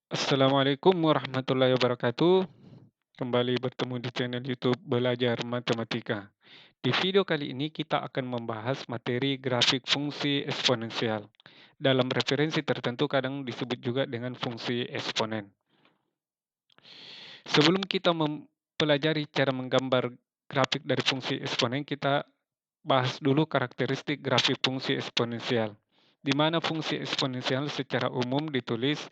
Assalamualaikum warahmatullahi wabarakatuh. Kembali bertemu di channel YouTube Belajar Matematika. Di video kali ini kita akan membahas materi grafik fungsi eksponensial. Dalam referensi tertentu kadang disebut juga dengan fungsi eksponen. Sebelum kita mempelajari cara menggambar grafik dari fungsi eksponen, kita bahas dulu karakteristik grafik fungsi eksponensial, di mana fungsi eksponensial secara umum ditulis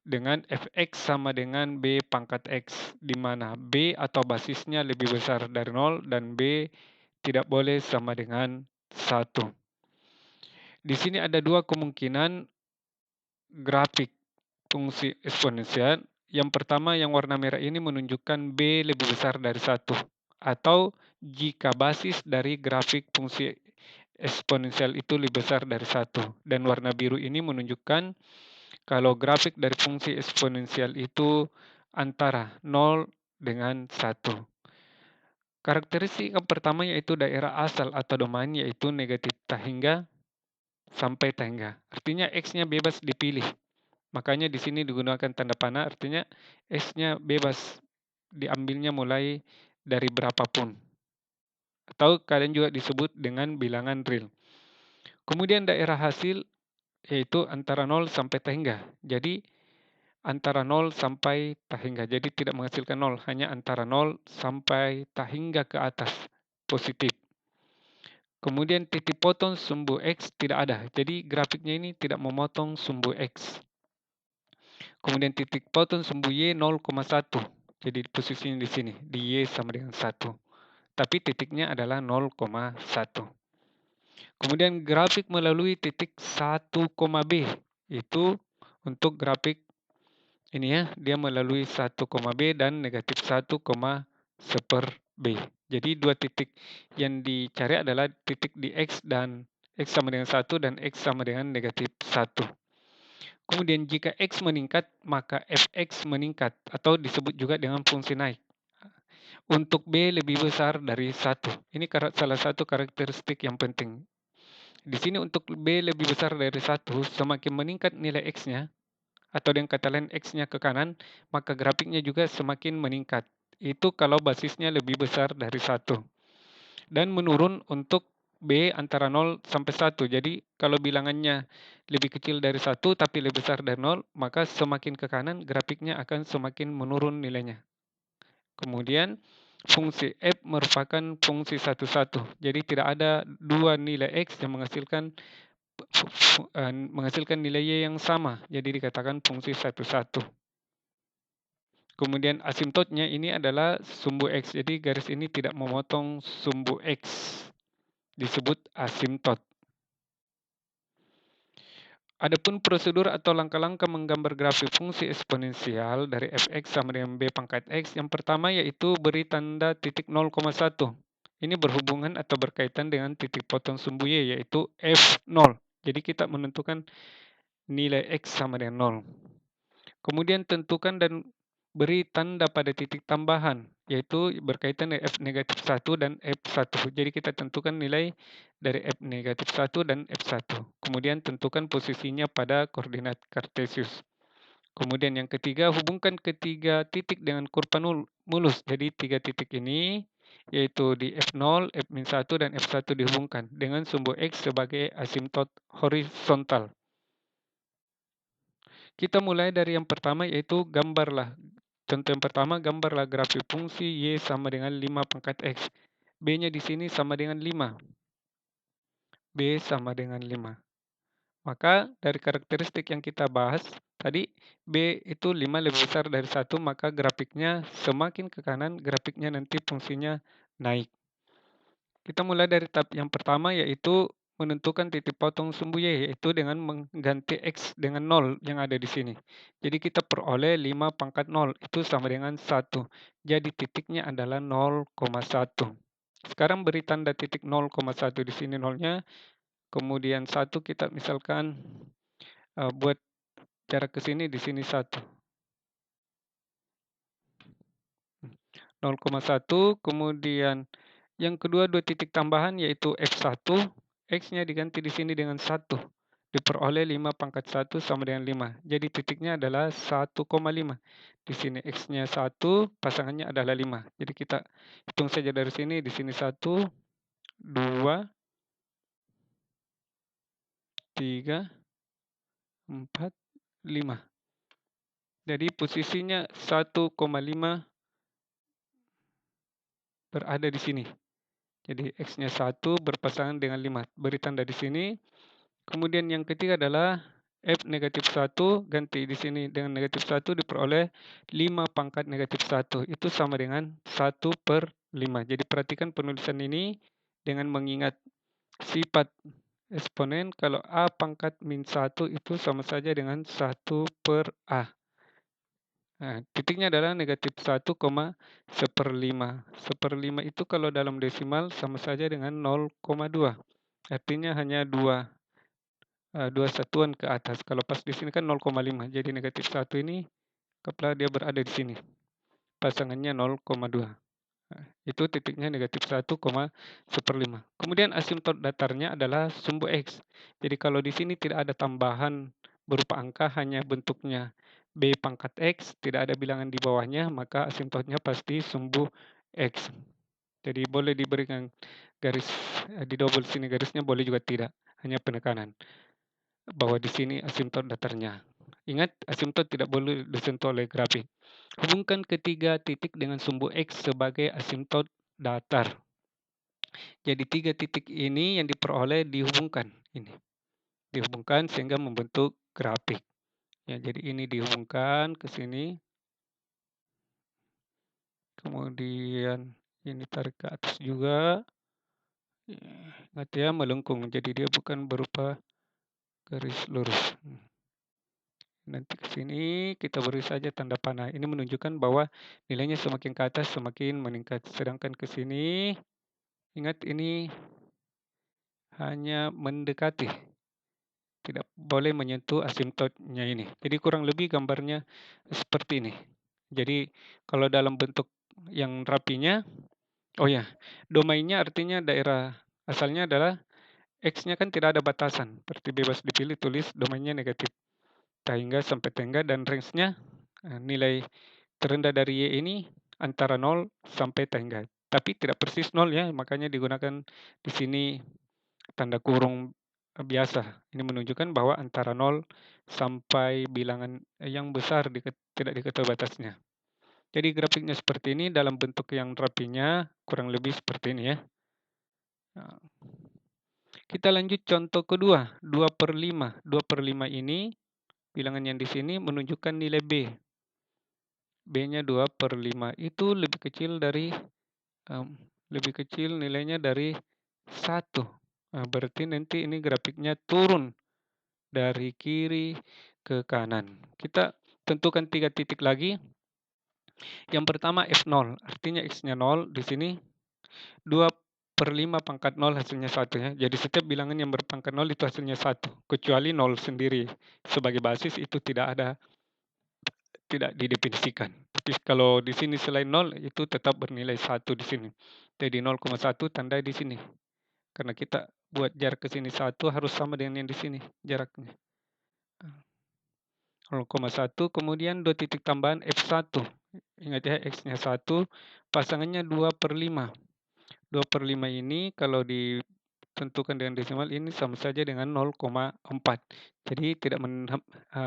dengan fx sama dengan b pangkat x, di mana b atau basisnya lebih besar dari 0 dan b tidak boleh sama dengan 1. Di sini ada dua kemungkinan grafik fungsi eksponensial. Yang pertama yang warna merah ini menunjukkan b lebih besar dari 1, atau jika basis dari grafik fungsi eksponensial itu lebih besar dari 1. Dan warna biru ini menunjukkan kalau grafik dari fungsi eksponensial itu antara 0 dengan 1. Karakteristik yang pertama yaitu daerah asal atau domain, yaitu negatif tahingga sampai tahingga. Artinya X-nya bebas dipilih. Makanya di sini digunakan tanda panah, artinya X-nya bebas diambilnya mulai dari berapapun. Atau kadang juga disebut dengan bilangan real. Kemudian daerah hasil yaitu antara 0 sampai tahingga. Jadi antara 0 sampai tahingga. Jadi tidak menghasilkan 0, hanya antara 0 sampai tahingga ke atas, positif. Kemudian titik potong sumbu X tidak ada. Jadi grafiknya ini tidak memotong sumbu X. Kemudian titik potong sumbu Y 0,1. Jadi posisinya di sini, di Y sama dengan 1. Tapi titiknya adalah 0,1. Kemudian grafik melalui titik 1, B. Itu untuk grafik ini ya, dia melalui 1, B dan negatif 1, seper B. Jadi dua titik yang dicari adalah titik di X dan X sama dengan 1 dan X sama dengan negatif 1. Kemudian jika X meningkat, maka Fx meningkat atau disebut juga dengan fungsi naik. Untuk B lebih besar dari 1. Ini salah satu karakteristik yang penting. Di sini untuk B lebih besar dari 1, semakin meningkat nilai X-nya, atau dengan kata lain X-nya ke kanan, maka grafiknya juga semakin meningkat. Itu kalau basisnya lebih besar dari 1. Dan menurun untuk B antara 0 sampai 1. Jadi kalau bilangannya lebih kecil dari 1 tapi lebih besar dari 0, maka semakin ke kanan grafiknya akan semakin menurun nilainya. Kemudian fungsi f merupakan fungsi satu-satu. Jadi tidak ada dua nilai X yang menghasilkan nilai Y yang sama. Jadi dikatakan fungsi satu-satu. Kemudian asimptotnya ini adalah sumbu X. Jadi garis ini tidak memotong sumbu X. Disebut asimptot. Adapun prosedur atau langkah-langkah menggambar grafik fungsi eksponensial dari fx sama dengan b pangkat x, yang pertama yaitu beri tanda titik 0,1. Ini berhubungan atau berkaitan dengan titik potong sumbu y, yaitu f0. Jadi kita menentukan nilai x sama dengan 0. Kemudian tentukan dan beri tanda pada titik tambahan, yaitu berkaitan dengan f negatif 1 dan f1. Jadi kita tentukan nilai dari f negatif 1 dan f1. Kemudian tentukan posisinya pada koordinat kartesius. Kemudian yang ketiga, hubungkan ketiga titik dengan kurva mulus. Jadi tiga titik ini yaitu di f0, f-1 dan f1 dihubungkan dengan sumbu x sebagai asimptot horizontal. Kita mulai dari yang pertama yaitu gambarlah. Contoh yang pertama, gambarlah grafik fungsi Y sama dengan 5 pangkat X. B-nya di sini sama dengan 5. B sama dengan 5. Maka dari karakteristik yang kita bahas tadi, B itu 5 lebih besar dari 1, maka grafiknya semakin ke kanan, grafiknya nanti fungsinya naik. Kita mulai dari tahap yang pertama yaitu menentukan titik potong sumbu Y, yaitu dengan mengganti X dengan 0 yang ada di sini. Jadi kita peroleh 5 pangkat 0, itu sama dengan 1. Jadi titiknya adalah 0,1. Sekarang beri tanda titik 0,1 di sini 0-nya. Kemudian 1 kita misalkan buat jarak ke sini, di sini 1. 0,1, kemudian yang kedua dua titik tambahan yaitu F1, X-nya diganti di sini dengan 1. diperoleh 5 pangkat 1 sama dengan 5. Jadi titiknya adalah 1,5. Di sini X-nya 1, pasangannya adalah 5. Jadi kita hitung saja dari sini, di sini 1, 2, 3, 4, 5. Jadi posisinya 1,5 berada di sini. Jadi X-nya 1 berpasangan dengan 5. Beri tanda di sini. Kemudian yang ketiga adalah F negatif 1, ganti di sini dengan negatif 1 diperoleh 5 pangkat negatif 1. Itu sama dengan 1/5. Jadi perhatikan penulisan ini dengan mengingat sifat eksponen, kalau A pangkat min 1 itu sama saja dengan 1/A. Nah, titiknya adalah negatif 1,1/5. 1/5 itu kalau dalam desimal sama saja dengan 0,2. Artinya hanya dua satuan ke atas. Kalau pas di sini kan 0,5. Jadi negatif 1 ini kepala dia berada di sini. Pasangannya 0,2. Nah, itu titiknya negatif 1,1/5. Kemudian asimtot datarnya adalah sumbu X. Jadi kalau di sini tidak ada tambahan berupa angka, hanya bentuknya B pangkat X, tidak ada bilangan di bawahnya, maka asimtotnya pasti sumbu X. Jadi boleh diberikan garis di double sini garisnya, boleh juga tidak, hanya penekanan bahwa di sini asimtot datarnya. Ingat, asimtot tidak boleh disentuh oleh grafik. Hubungkan ketiga titik dengan sumbu X sebagai asimtot datar. Jadi 3 titik ini yang diperoleh dihubungkan. Ini dihubungkan sehingga membentuk grafik. Ya, jadi ini dihubungkan ke sini. Kemudian ini tarik ke atas juga. Ingat ya, melengkung. Jadi dia bukan berupa garis lurus. Nanti ke sini kita beri saja tanda panah. Ini menunjukkan bahwa nilainya semakin ke atas semakin meningkat. Sedangkan ke sini, ingat ini hanya mendekati. Tidak boleh menyentuh asimtotnya ini. Jadi kurang lebih gambarnya seperti ini. Jadi kalau dalam bentuk yang rapinya, oh ya, domainnya artinya daerah asalnya adalah X-nya kan tidak ada batasan. Berarti bebas dipilih, tulis domainnya negatif. Tangga sampai tangga, dan range-nya nilai terendah dari Y ini antara 0 sampai tangga. Tapi tidak persis 0 ya, makanya digunakan di sini tanda kurung biasa. Ini menunjukkan bahwa antara 0 sampai bilangan yang besar tidak diketahui batasnya. Jadi grafiknya seperti ini dalam bentuk yang rapinya kurang lebih seperti ini ya. Nah, kita lanjut contoh kedua, 2/5. 2/5 ini bilangan yang di sini menunjukkan nilai B. B-nya 2/5 itu lebih kecil nilainya dari 1. Nah, berarti nanti ini grafiknya turun dari kiri ke kanan. Kita tentukan 3 titik lagi. Yang pertama F0, artinya X-nya 0. Di sini 2/5 pangkat 0 hasilnya 1 ya. Jadi setiap bilangan yang berpangkat 0 itu hasilnya 1. Kecuali 0 sendiri sebagai basis itu tidak didefinisikan. Tapi kalau di sini selain 0 itu tetap bernilai 1 di sini. Jadi 0,1 tanda di sini. Karena kita buat jarak ke sini 1 harus sama dengan yang di sini jaraknya. 0,1, kemudian 2 titik tambahan F1. Ingat ya, X-nya 1, pasangannya 2/5. 2/5 ini kalau ditentukan dengan desimal ini sama saja dengan 0,4. Jadi tidak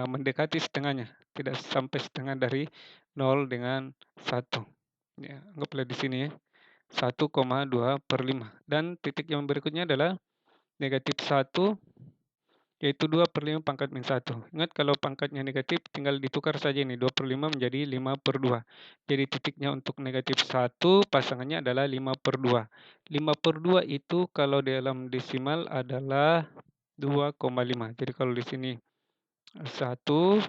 mendekati setengahnya, tidak sampai setengah dari 0 dengan 1. Ya, anggaplah di sini ya, 1,2/5. Dan titik yang berikutnya adalah negatif 1, yaitu 2/5 pangkat min 1. Ingat kalau pangkatnya negatif tinggal ditukar saja ini, 2/5 menjadi 5/2. Jadi titiknya untuk negatif 1 pasangannya adalah 5/2. 5/2 itu kalau dalam desimal adalah 2,5. Jadi kalau di sini 1,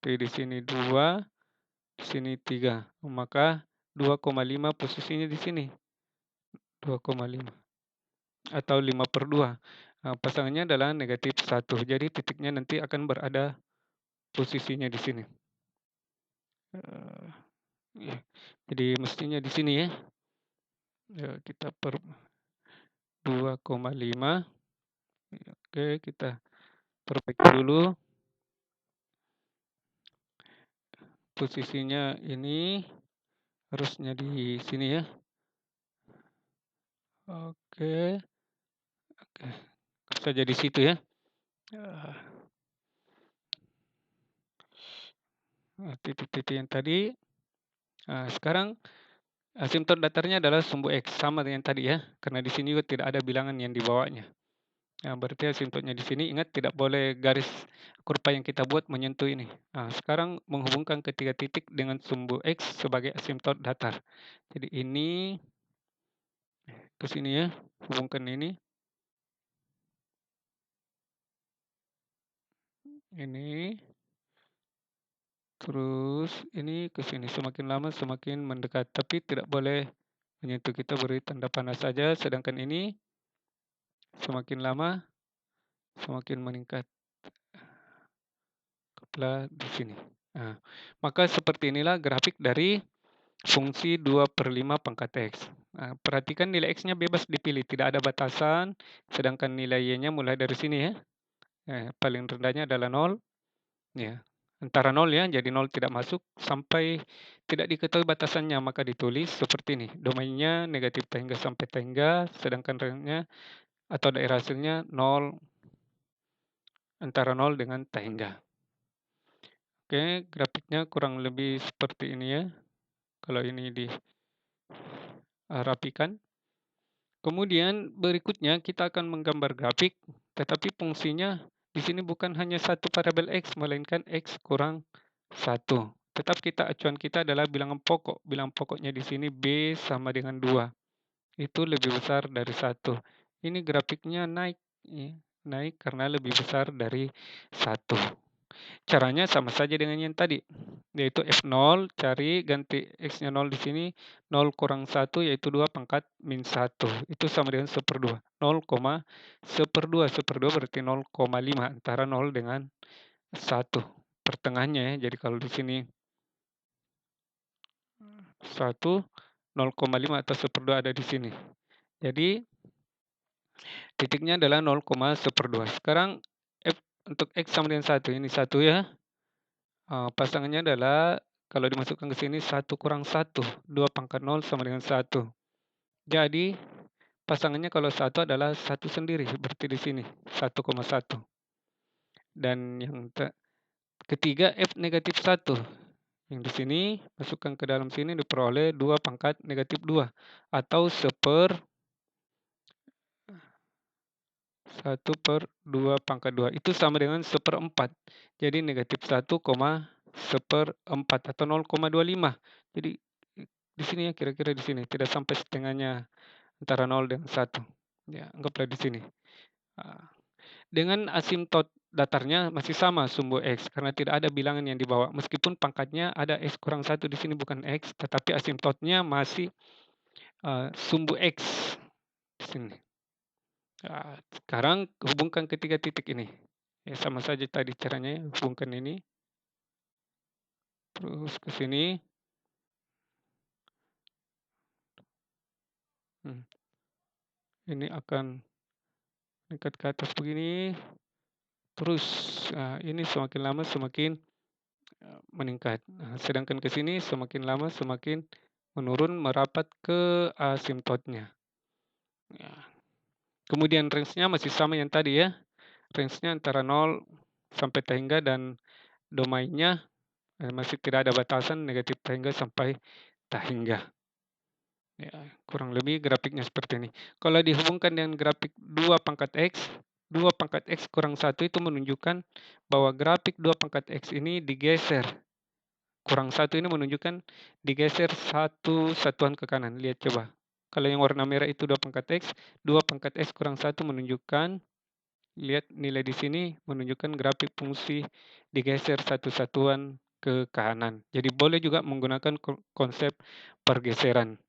di sini 2, di sini 3. Maka 2,5 posisinya di sini. 2,5 atau 5/2. Nah, pasangannya adalah negatif 1. Jadi titiknya nanti akan berada posisinya di sini. Ya. Jadi mestinya di sini ya. Ya, kita per 2,5. Oke, kita perbaiki dulu. Posisinya ini harusnya di sini ya. Oke, oke. Saja di situ ya. Titik-titik yang tadi. Sekarang asimtot datarnya adalah sumbu X, sama dengan tadi ya. Karena di sini juga tidak ada bilangan yang dibawanya. Berarti asimtotnya di sini, ingat tidak boleh garis kurva yang kita buat menyentuh ini. Sekarang menghubungkan ketiga titik dengan sumbu X sebagai asimtot datar. Jadi ini ke sini ya, hubungkan ini. Ini. Terus ini ke sini, semakin lama semakin mendekat, tapi tidak boleh menyentuh, kita beri tanda panah saja, sedangkan ini semakin lama semakin meningkat. Kepala di sini. Maka seperti inilah grafik dari fungsi 2/5 pangkat X. Perhatikan nilai X-nya bebas dipilih, tidak ada batasan, sedangkan nilai Y-nya mulai dari sini ya. Paling rendahnya adalah 0. Ya. Antara 0 ya, jadi 0 tidak masuk sampai tidak diketahui batasannya, maka ditulis seperti ini. Domainnya negatif tengah sampai tengah, sedangkan range-nya atau daerah hasilnya 0, antara 0 dengan tengah. Oke, grafiknya kurang lebih seperti ini ya. Kalau ini dirapikan. Kemudian berikutnya kita akan menggambar grafik, tetapi fungsinya di sini bukan hanya satu variabel X, melainkan X kurang 1. Tetap acuan kita adalah bilangan pokok. Bilangan pokoknya di sini B sama dengan 2. Itu lebih besar dari 1. Ini grafiknya naik. Ya, naik karena lebih besar dari 1. Caranya sama saja dengan yang tadi, yaitu F0, cari ganti X-nya 0 di sini, 0 kurang 1 yaitu 2 pangkat min 1. Itu sama dengan 1/2. 0,1/2 berarti 0,5, antara 0 dengan 1. Pertengahnya ya, jadi kalau di sini 1, 0,5 atau 1/2 ada di sini. Jadi titiknya adalah 0,1/2. Sekarang untuk X sama dengan 1, ini 1 ya. Pasangannya adalah kalau dimasukkan ke sini 1 kurang 1, 2 pangkat 0 sama dengan 1. Jadi pasangannya kalau 1 adalah 1 sendiri, berarti di sini 1,1. Dan yang ketiga F negatif 1. Yang di sini masukkan ke dalam sini diperoleh 2 pangkat negatif 2 atau 1/2 pangkat 2. Itu sama dengan 1/4. Jadi negatif 1,1/4 atau 0,25. Jadi di sini ya, kira-kira di sini. Tidak sampai setengahnya antara 0 dengan 1. Ya, anggaplah di sini. Dengan asimtot datarnya masih sama sumbu X karena tidak ada bilangan yang dibawa. Meskipun pangkatnya ada X kurang 1 di sini bukan X, tetapi asimtotnya masih sumbu X di sini. Sekarang hubungkan ketiga titik ini. Ya, sama saja tadi caranya, hubungkan ini. Terus ke sini. Ini akan meningkat ke atas begini. Terus ini semakin lama semakin meningkat. Sedangkan ke sini semakin lama semakin menurun merapat ke asimtotnya. Ya. Kemudian range-nya masih sama yang tadi ya. Range-nya antara 0 sampai tengah dan domainnya masih tidak ada batasan negatif tengah sampai tengah. Ya, kurang lebih grafiknya seperti ini. Kalau dihubungkan dengan grafik 2 pangkat X, 2 pangkat X kurang 1 itu menunjukkan bahwa grafik 2 pangkat X ini digeser. Kurang 1 ini menunjukkan digeser 1 satuan ke kanan. Lihat coba. Kalau yang warna merah itu 2 pangkat X, 2 pangkat X kurang 1 menunjukkan, lihat nilai di sini menunjukkan grafik fungsi digeser 1 satuan ke kanan. Jadi boleh juga menggunakan konsep pergeseran.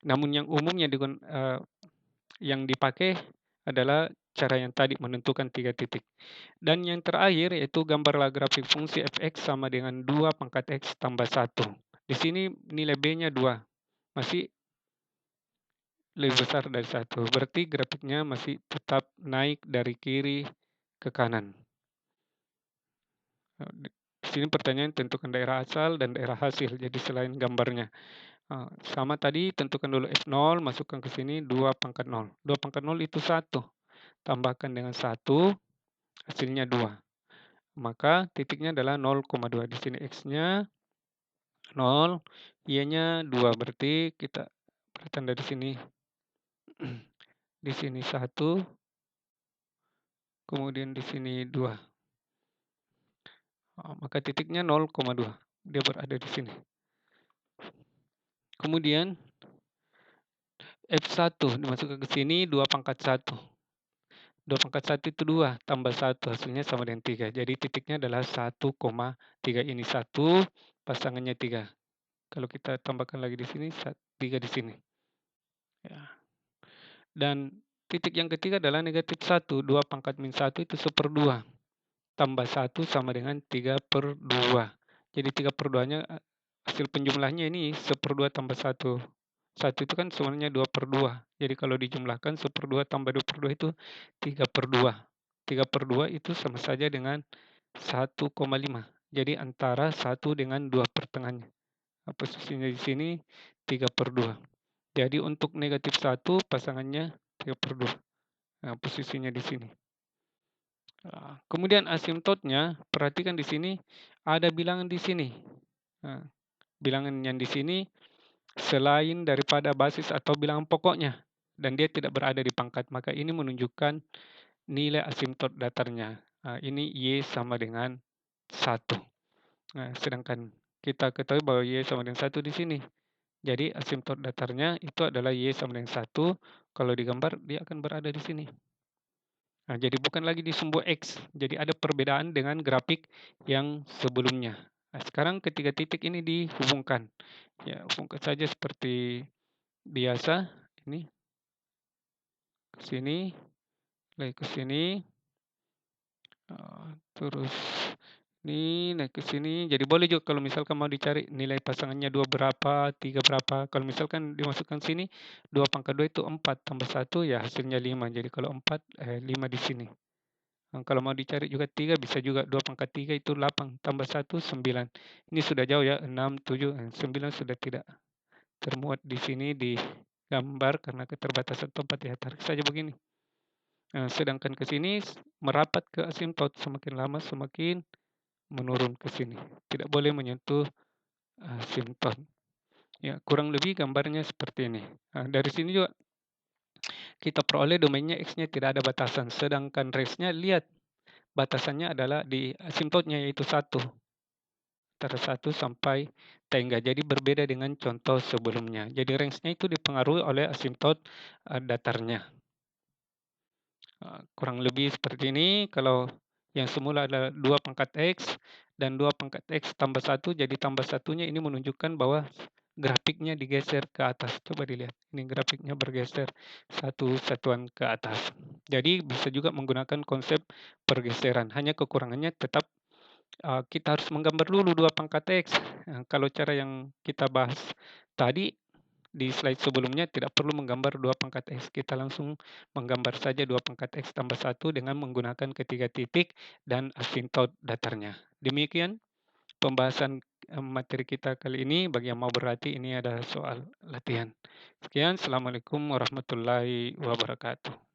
Namun yang umumnya yang dipakai adalah cara yang tadi menentukan 3 titik. Dan yang terakhir yaitu gambarlah grafik fungsi fx sama dengan 2 pangkat x tambah 1. Di sini nilai b-nya 2. Masih lebih besar dari 1. Berarti grafiknya masih tetap naik dari kiri ke kanan. Di sini pertanyaan tentukan daerah asal dan daerah hasil, jadi selain gambarnya. Sama tadi tentukan dulu F0, masukkan ke sini 2 pangkat 0. 2 pangkat 0 itu 1, tambahkan dengan 1, hasilnya 2. Maka titiknya adalah 0,2. Di sini X-nya 0, Y-nya 2. Berarti kita bertanda di sini. Di sini 1, kemudian di sini 2. Maka titiknya 0,2. Dia berada di sini. Kemudian F1 dimasukkan ke sini 2 pangkat 1. 2 pangkat 1 itu 2, tambah 1, hasilnya sama dengan 3. Jadi titiknya adalah 1,3. Ini 1, pasangannya 3. Kalau kita tambahkan lagi di sini, 3 di sini. Ya. Dan titik yang ketiga adalah negatif 1. 2 pangkat min 1 itu 1/2. Tambah 1 sama dengan 3/2. Jadi 3/2-nya hasil penjumlahnya ini 1/2 tambah 1. 1 itu kan sebenarnya 2/2. Jadi kalau dijumlahkan 1/2 tambah 2/2 itu 3/2. 3/2 itu sama saja dengan 1,5. Jadi antara 1 dengan 2 pertengahannya. Posisinya di sini 3/2. Jadi untuk negatif 1 pasangannya 3/2. Nah, posisinya di sini. Kemudian asimptotnya, perhatikan di sini ada bilangan di sini. Bilangan yang di sini selain daripada basis atau bilangan pokoknya, dan dia tidak berada di pangkat, maka ini menunjukkan nilai asimptot datarnya. Ini Y sama dengan 1. Sedangkan kita ketahui bahwa Y sama dengan 1 di sini. Jadi asimptot datarnya itu adalah Y sama dengan 1. Kalau digambar, dia akan berada di sini. Jadi bukan lagi di sumbu X. Jadi ada perbedaan dengan grafik yang sebelumnya. Sekarang ketiga titik ini dihubungkan. Ya, hubungkan saja seperti biasa. Ini ke sini, lagi ke sini, terus ini naik ke sini. Jadi boleh juga kalau misalkan mau dicari nilai pasangannya 2 berapa, 3 berapa. Kalau misalkan dimasukkan sini 2 pangkat 2 itu 4 tambah 1 ya hasilnya 5. Jadi kalau 4 5 di sini. Kalau mau dicari juga 3 bisa juga 2 pangkat 3 itu 8 tambah 1 9. Ini sudah jauh ya 6 7 9 sudah tidak termuat di sini di gambar karena keterbatasan tempat ya. Tarik saja begini. Sedangkan ke sini merapat ke asimptot, semakin lama semakin menurun ke sini. Tidak boleh menyentuh asimptot. Ya, kurang lebih gambarnya seperti ini. Dari sini juga kita peroleh domainnya X-nya tidak ada batasan. Sedangkan range-nya lihat batasannya adalah di asimptotnya yaitu 1. Antara 1 sampai tengah. Jadi berbeda dengan contoh sebelumnya. Jadi range-nya itu dipengaruhi oleh asimptot datarnya. Kurang lebih seperti ini. Kalau yang semula adalah 2 pangkat X dan 2 pangkat X tambah 1, jadi tambah satunya ini menunjukkan bahwa grafiknya digeser ke atas. Coba dilihat, ini grafiknya bergeser satu satuan ke atas. Jadi bisa juga menggunakan konsep pergeseran. Hanya kekurangannya tetap kita harus menggambar dulu 2 pangkat X. Kalau cara yang kita bahas tadi di slide sebelumnya tidak perlu menggambar 2 pangkat X. Kita langsung menggambar saja 2 pangkat X tambah 1 dengan menggunakan ketiga titik dan asimptot datarnya. Demikian pembahasan materi kita kali ini. Bagi yang mau berlatih, ini ada soal latihan. Sekian, Assalamualaikum warahmatullahi wabarakatuh.